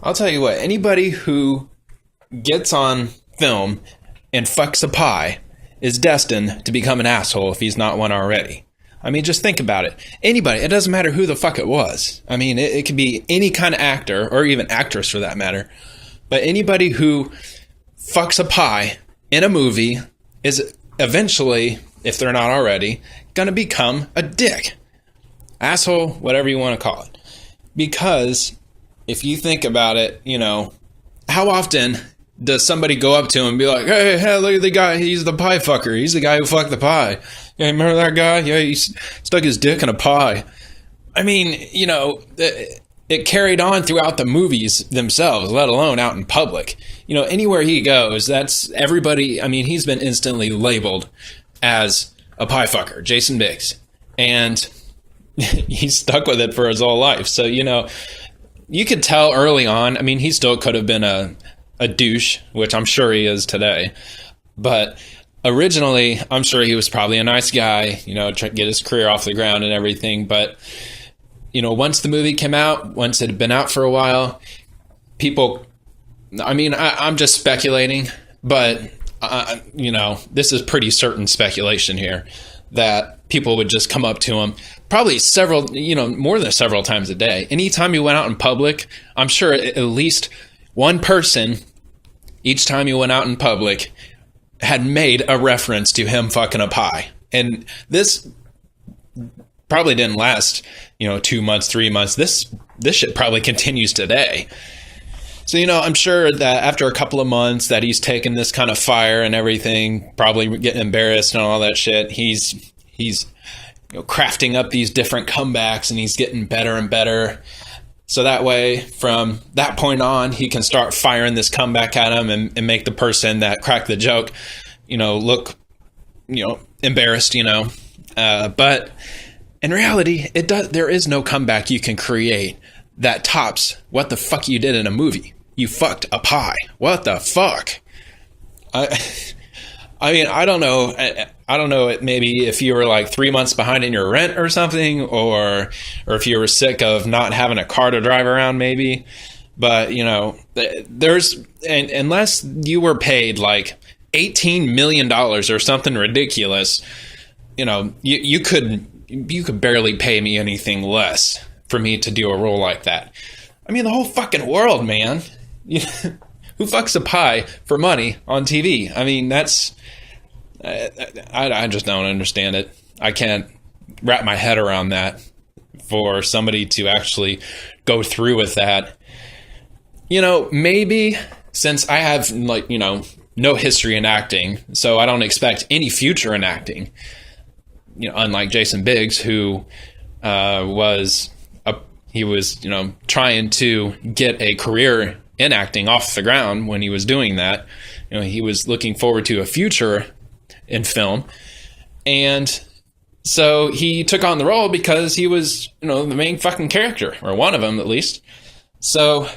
I'll tell you what, anybody who gets on film and fucks a pie is destined to become an asshole if he's not one already. I mean, just think about it. Anybody, it doesn't matter who the fuck it was. I mean, it could be any kind of actor, or even actress for that matter. But anybody who fucks a pie in a movie is eventually, if they're not already, going to become a dick. Asshole, whatever you want to call it. Because if you think about it, you know, how often does somebody go up to him and be like, hey, look at the guy, he's the pie fucker. He's the guy who fucked the pie. Yeah, remember that guy? Yeah, he stuck his dick in a pie. I mean, you know, it carried on throughout the movies themselves, let alone out in public. You know, anywhere he goes, that's everybody. I mean, he's been instantly labeled as a pie fucker, Jason Biggs. And he's stuck with it for his whole life. So, you know, you could tell early on, I mean, he still could have been a douche, which I'm sure he is today. But originally, I'm sure he was probably a nice guy, you know, trying to get his career off the ground and everything. But, you know, once the movie came out, once it had been out for a while, people, I mean, I'm just speculating, but, you know, this is pretty certain speculation here, that people would just come up to him probably several, you know, more than several times a day. Anytime you went out in public, I'm sure at least one person, each time you went out in public, had made a reference to him fucking a pie. And this probably didn't last, you know, 2 months, 3 months. This shit probably continues today. So, you know, I'm sure that after a couple of months that he's taken this kind of fire and everything, probably getting embarrassed and all that shit, he's you know, crafting up these different comebacks, and he's getting better and better. So that way, from that point on, he can start firing this comeback at him and make the person that cracked the joke, you know, look, you know, embarrassed, you know. But in reality, there is no comeback you can create that tops what the fuck you did in a movie. You fucked a pie. What the fuck? I mean, I don't know. I don't know. Maybe if you were like 3 months behind in your rent or something, or if you were sick of not having a car to drive around, maybe. But you know, unless you were paid like $18 million or something ridiculous, you know, you could barely pay me anything less for me to do a role like that. I mean, the whole fucking world, man. Who fucks a pie for money on TV? I mean, that's. I just don't understand it. I can't wrap my head around that, for somebody to actually go through with that. You know, maybe since I have, like, you know, no history in acting, so I don't expect any future in acting. You know, unlike Jason Biggs, who was you know, trying to get a career in acting off the ground when he was doing that. You know, he was looking forward to a future in film, and so he took on the role because he was, you know, the main fucking character, or one of them at least. So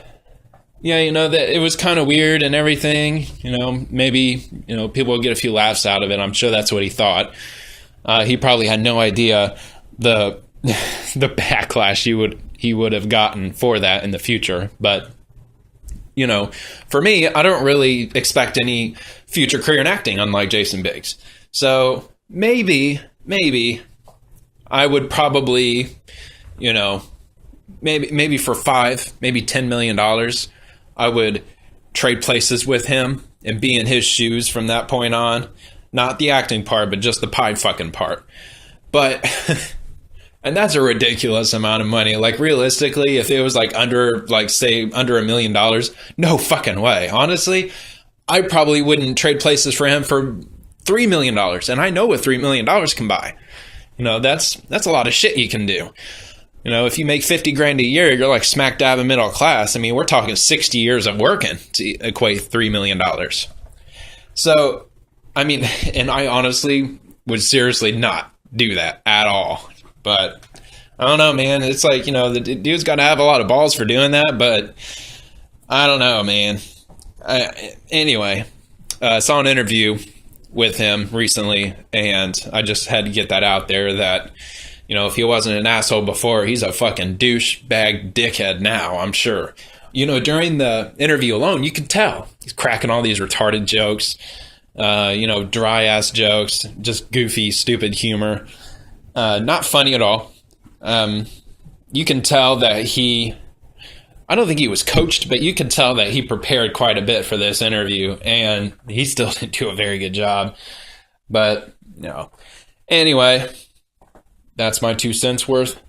yeah, you know, that it was kind of weird and everything. You know, maybe, you know, people would get a few laughs out of it. I'm sure that's what he thought. He probably had no idea the backlash he would have gotten for that in the future. But you know, for me, I don't really expect any future career in acting, unlike Jason Biggs. So maybe I would probably, you know, maybe for maybe $10 million, I would trade places with him and be in his shoes from that point on. Not the acting part, but just the pie fucking part. But and that's a ridiculous amount of money. Like, realistically, if it was like under $1 million, no fucking way. Honestly, I probably wouldn't trade places for him for $3 million. And I know what $3 million can buy. You know, that's a lot of shit you can do. You know, if you make $50,000 a year, you're like smack dab in middle class. I mean, we're talking 60 years of working to equate $3 million. So, I mean, and I honestly would seriously not do that at all. But I don't know, man. It's like, you know, the dude's got to have a lot of balls for doing that. But I don't know, man. Anyway, I saw an interview with him recently, and I just had to get that out there that, you know, if he wasn't an asshole before, he's a fucking douchebag dickhead now, I'm sure. During the interview alone, you could tell he's cracking all these retarded jokes, dry ass jokes, just goofy, stupid humor. Not funny at all. You can tell that I don't think he was coached, but you can tell that he prepared quite a bit for this interview, and he still didn't do a very good job. But, anyway, that's my 2 cents worth.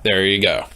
There you go.